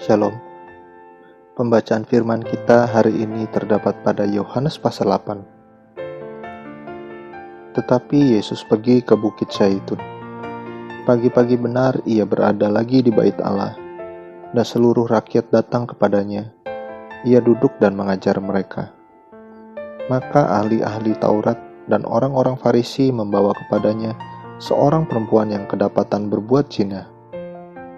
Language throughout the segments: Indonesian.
Shalom. Pembacaan firman kita hari ini terdapat pada Yohanes pasal 8. Tetapi Yesus pergi ke Bukit Zaitun. Pagi-pagi benar ia berada lagi di bait Allah, dan seluruh rakyat datang kepadanya. Ia duduk dan mengajar mereka. Maka ahli-ahli Taurat dan orang-orang Farisi membawa kepadanya seorang perempuan yang kedapatan berbuat zina.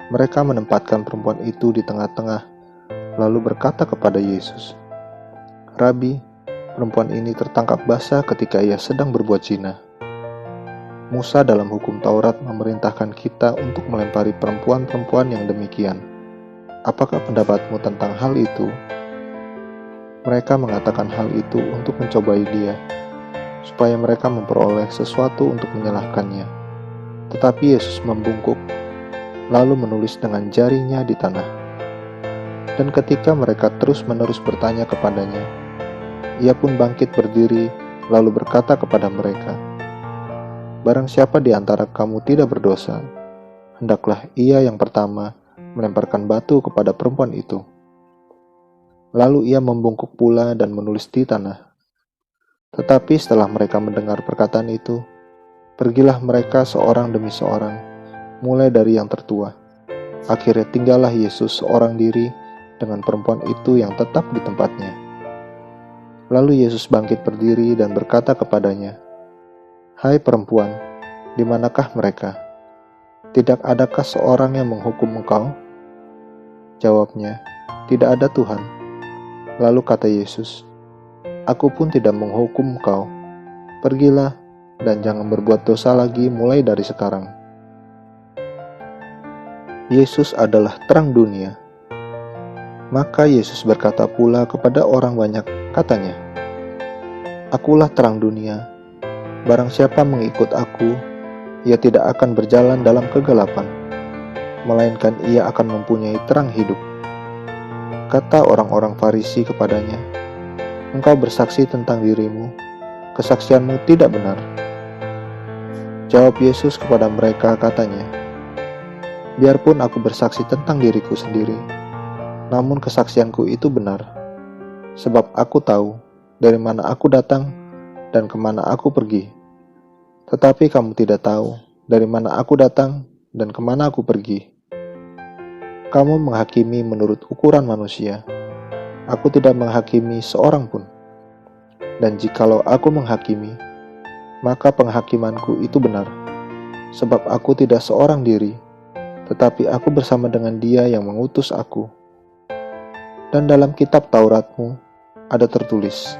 Mereka menempatkan perempuan itu di tengah-tengah, lalu berkata kepada Yesus, "Rabi, perempuan ini tertangkap basah ketika ia sedang berbuat zina. Musa dalam hukum Taurat memerintahkan kita untuk melempari perempuan-perempuan yang demikian. Apakah pendapatmu tentang hal itu?" Mereka mengatakan hal itu untuk mencobai dia, supaya mereka memperoleh sesuatu untuk menyalahkannya. Tetapi Yesus membungkuk, lalu menulis dengan jarinya di tanah. Dan ketika mereka terus-menerus bertanya kepadanya, ia pun bangkit berdiri, lalu berkata kepada mereka, "Barang siapa di antara kamu tidak berdosa, hendaklah ia yang pertama melemparkan batu kepada perempuan itu." Lalu ia membungkuk pula dan menulis di tanah. Tetapi setelah mereka mendengar perkataan itu, pergilah mereka seorang demi seorang, mulai dari yang tertua. Akhirnya tinggallah Yesus seorang diri dengan perempuan itu yang tetap di tempatnya. Lalu Yesus bangkit berdiri dan berkata kepadanya, "Hai perempuan, di manakah mereka? Tidak adakah seorang yang menghukum engkau?" Jawabnya, "Tidak ada, Tuhan." Lalu kata Yesus, "Aku pun tidak menghukum engkau. Pergilah dan jangan berbuat dosa lagi mulai dari sekarang." Yesus adalah terang dunia. Maka Yesus berkata pula kepada orang banyak, katanya, "Akulah terang dunia. Barang siapa mengikut aku, ia tidak akan berjalan dalam kegelapan, melainkan ia akan mempunyai terang hidup." Kata orang-orang Farisi kepadanya, "Engkau bersaksi tentang dirimu, kesaksianmu tidak benar." Jawab Yesus kepada mereka, katanya, "Biarpun aku bersaksi tentang diriku sendiri, namun kesaksianku itu benar, sebab aku tahu dari mana aku datang dan kemana aku pergi. Tetapi kamu tidak tahu dari mana aku datang dan kemana aku pergi. Kamu menghakimi menurut ukuran manusia. Aku tidak menghakimi seorang pun. Dan jikalau aku menghakimi, maka penghakimanku itu benar, sebab aku tidak seorang diri, tetapi aku bersama dengan Dia yang mengutus aku. Dan dalam kitab Tauratmu ada tertulis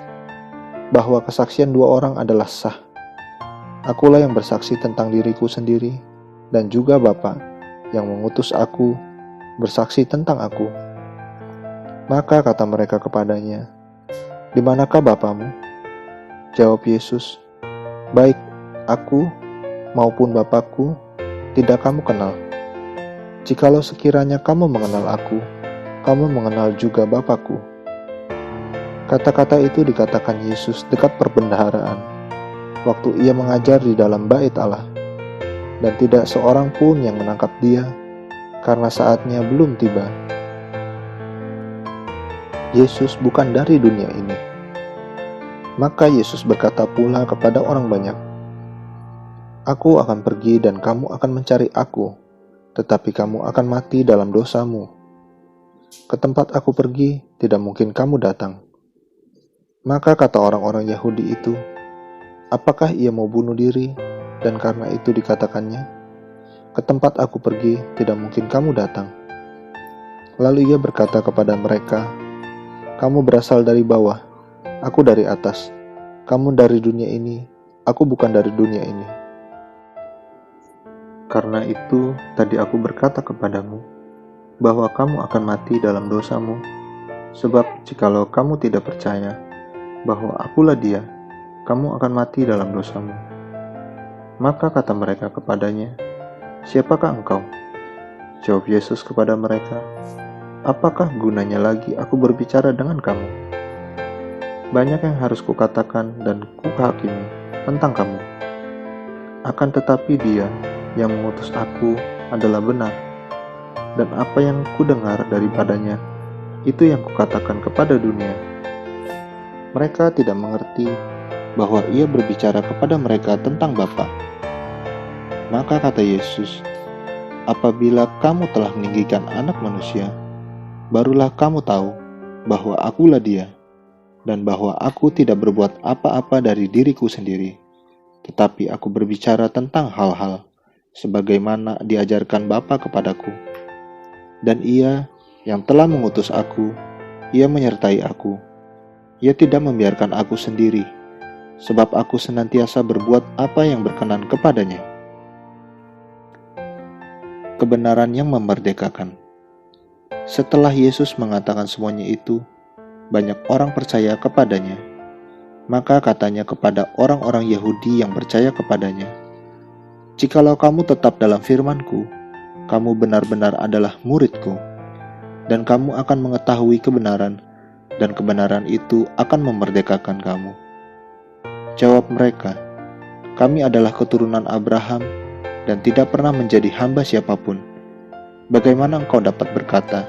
bahwa kesaksian dua orang adalah sah. Akulah yang bersaksi tentang diriku sendiri, dan juga Bapa yang mengutus aku bersaksi tentang aku." Maka kata mereka kepadanya, "Di manakah Bapamu?" Jawab Yesus, "Baik aku maupun Bapakku tidak kamu kenal. Jikalau sekiranya kamu mengenal aku, kamu mengenal juga Bapakku." Kata-kata itu dikatakan Yesus dekat perbendaharaan, waktu ia mengajar di dalam bait Allah, dan tidak seorang pun yang menangkap dia, karena saatnya belum tiba. Yesus bukan dari dunia ini. Maka Yesus berkata pula kepada orang banyak, "Aku akan pergi dan kamu akan mencari aku, tetapi kamu akan mati dalam dosamu. Ke tempat aku pergi, tidak mungkin kamu datang." Maka kata orang-orang Yahudi itu, "Apakah ia mau bunuh diri?" Dan karena itu dikatakannya, "Ke tempat aku pergi, tidak mungkin kamu datang." Lalu ia berkata kepada mereka, "Kamu berasal dari bawah, aku dari atas. Kamu dari dunia ini, aku bukan dari dunia ini. Karena itu, tadi aku berkata kepadamu, bahwa kamu akan mati dalam dosamu. Sebab jikalau kamu tidak percaya bahwa akulah Dia, kamu akan mati dalam dosamu." Maka kata mereka kepadanya, "Siapakah engkau?" Jawab Yesus kepada mereka, "Apakah gunanya lagi aku berbicara dengan kamu? Banyak yang harus kukatakan dan kuhakimi tentang kamu. Akan tetapi Dia yang mengutus aku adalah benar. dan apa yang kudengar daripadanya, itu yang kukatakan kepada dunia. Mereka tidak mengerti bahwa ia berbicara kepada mereka tentang Bapa. Maka kata Yesus, apabila kamu telah meninggikan Anak Manusia, barulah kamu tahu bahwa akulah Dia, dan bahwa aku tidak berbuat apa-apa dari diriku sendiri, tetapi aku berbicara tentang hal-hal sebagaimana diajarkan Bapa kepadaku. Dan Ia yang telah mengutus aku, Ia menyertai aku. Ia tidak membiarkan aku sendiri, sebab aku senantiasa berbuat apa yang berkenan kepadanya. Kebenaran yang memerdekakan. Setelah Yesus mengatakan semuanya itu, banyak orang percaya kepadanya. Maka katanya kepada orang-orang Yahudi yang percaya kepadanya, "Jikalau kamu tetap dalam firman-Ku, kamu benar-benar adalah murid-Ku, dan kamu akan mengetahui kebenaran, dan kebenaran itu akan memerdekakan kamu." Jawab mereka, "Kami adalah keturunan Abraham dan tidak pernah menjadi hamba siapapun. Bagaimana engkau dapat berkata,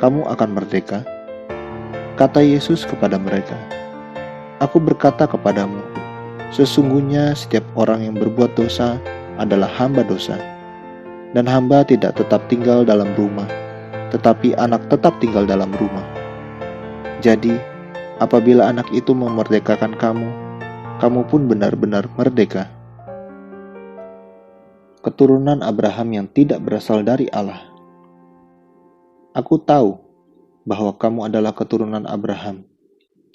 kamu akan merdeka?" Kata Yesus kepada mereka, "Aku berkata kepadamu, sesungguhnya setiap orang yang berbuat dosa adalah hamba dosa. Dan hamba tidak tetap tinggal dalam rumah, tetapi anak tetap tinggal dalam rumah. Jadi, apabila anak itu memerdekakan kamu, kamu pun benar-benar merdeka." Keturunan Abraham yang tidak berasal dari Allah. Aku tahu bahwa kamu adalah keturunan Abraham,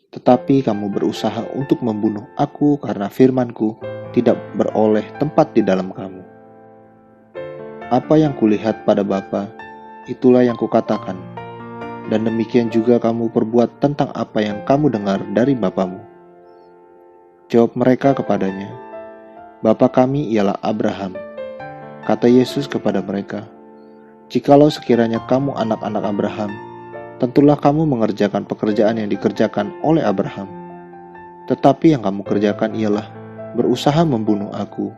tetapi kamu berusaha untuk membunuh aku karena firman-Ku tidak beroleh tempat di dalam kamu. Apa yang kulihat pada Bapa, itulah yang kukatakan, dan demikian juga kamu perbuat tentang apa yang kamu dengar dari bapamu. Jawab mereka kepadanya, "Bapa kami ialah Abraham." Kata Yesus kepada mereka, "Jikalau sekiranya kamu anak-anak Abraham, tentulah kamu mengerjakan pekerjaan yang dikerjakan oleh Abraham. Tetapi yang kamu kerjakan ialah berusaha membunuh aku.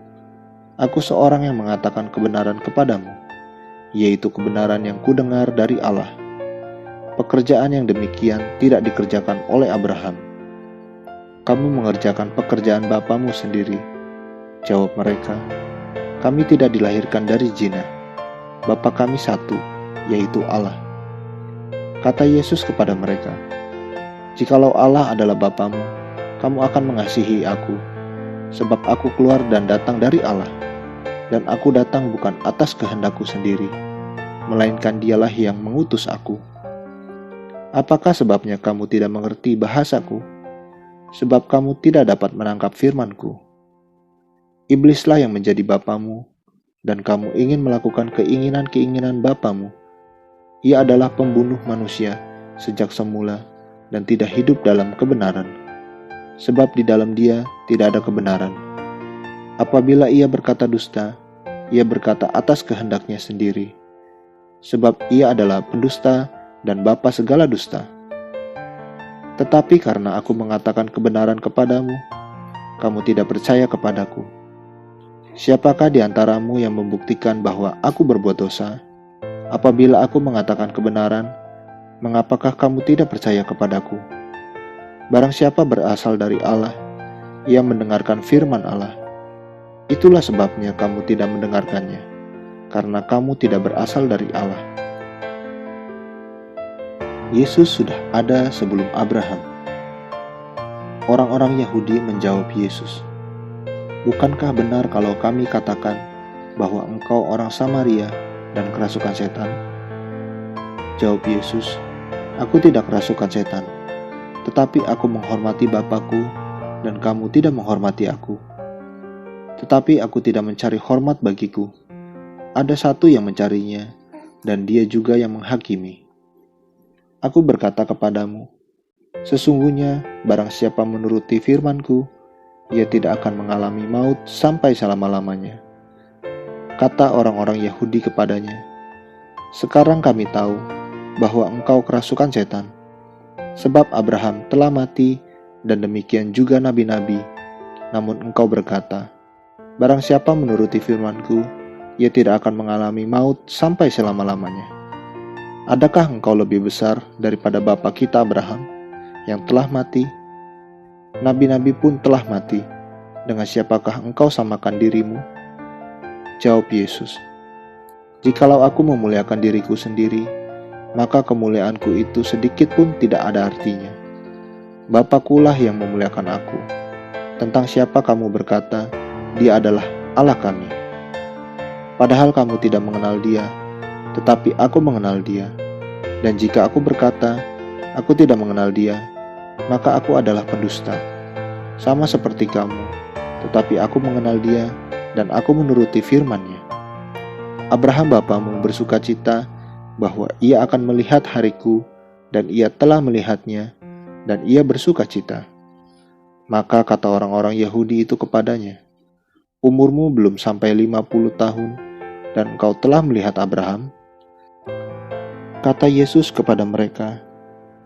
Aku seorang yang mengatakan kebenaran kepadamu, yaitu kebenaran yang kudengar dari Allah. Pekerjaan yang demikian tidak dikerjakan oleh Abraham. Kamu mengerjakan pekerjaan bapamu sendiri." Jawab mereka, "Kami tidak dilahirkan dari zina. Bapa kami satu, yaitu Allah." Kata Yesus kepada mereka, "Jikalau Allah adalah Bapamu, kamu akan mengasihi aku, sebab aku keluar dan datang dari Allah, dan aku datang bukan atas kehendakku sendiri, melainkan Dialah yang mengutus aku. Apakah sebabnya kamu tidak mengerti bahasaku? Sebab kamu tidak dapat menangkap firman-Ku. Iblislah yang menjadi bapamu, dan kamu ingin melakukan keinginan-keinginan bapamu. Ia adalah pembunuh manusia sejak semula dan tidak hidup dalam kebenaran, sebab di dalam dia tidak ada kebenaran. Apabila ia berkata dusta, ia berkata atas kehendaknya sendiri, sebab ia adalah pendusta dan bapa segala dusta. Tetapi karena aku mengatakan kebenaran kepadamu, kamu tidak percaya kepadaku. Siapakah di antaramu yang membuktikan bahwa aku berbuat dosa? Apabila aku mengatakan kebenaran, mengapakah kamu tidak percaya kepadaku? Barang siapa berasal dari Allah, ia mendengarkan firman Allah. Itulah sebabnya kamu tidak mendengarkannya, karena kamu tidak berasal dari Allah." Yesus sudah ada sebelum Abraham. Orang-orang Yahudi menjawab Yesus, "Bukankah benar kalau kami katakan bahwa engkau orang Samaria dan kerasukan setan?" Jawab Yesus, "Aku tidak kerasukan setan, tetapi aku menghormati Bapakku, dan kamu tidak menghormati aku. Tetapi aku tidak mencari hormat bagiku. Ada satu yang mencarinya, dan dia juga yang menghakimi. Aku berkata kepadamu, sesungguhnya barang siapa menuruti firman-Ku, ia tidak akan mengalami maut sampai selama-lamanya." Kata orang-orang Yahudi kepadanya, "Sekarang kami tahu bahwa engkau kerasukan setan, sebab Abraham telah mati dan demikian juga nabi-nabi. Namun engkau berkata, barang siapa menuruti firman-Ku, ia tidak akan mengalami maut sampai selama-lamanya." Adakah engkau lebih besar daripada bapa kita Abraham yang telah mati? Nabi-nabi pun telah mati. Dengan siapakah engkau samakan dirimu?" Jawab Yesus, "Jikalau aku memuliakan diriku sendiri, maka kemuliaanku itu sedikit pun tidak ada artinya. Bapakulah yang memuliakan aku. Tentang siapa kamu berkata, Dia adalah Allah kami? Padahal kamu tidak mengenal Dia, tetapi aku mengenal Dia. Dan jika aku berkata, aku tidak mengenal Dia, maka aku adalah pendusta. Sama seperti kamu, tetapi aku mengenal Dia, dan aku menuruti firman-Nya. Abraham bapamu bersuka cita bahwa ia akan melihat hariku, dan ia telah melihatnya, dan ia bersuka cita." Maka kata orang-orang Yahudi itu kepadanya, "Umurmu belum sampai 50 tahun, dan engkau telah melihat Abraham?" Kata Yesus kepada mereka,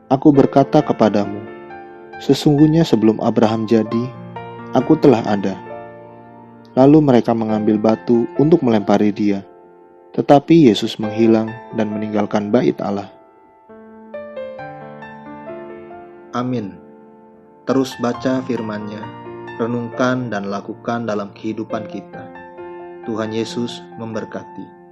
"Aku berkata kepadamu, sesungguhnya sebelum Abraham jadi, aku telah ada." Lalu mereka mengambil batu untuk melempari dia. Tetapi Yesus menghilang dan meninggalkan bait Allah. Amin. Terus baca firman-Nya, renungkan dan lakukan dalam kehidupan kita. Tuhan Yesus memberkati.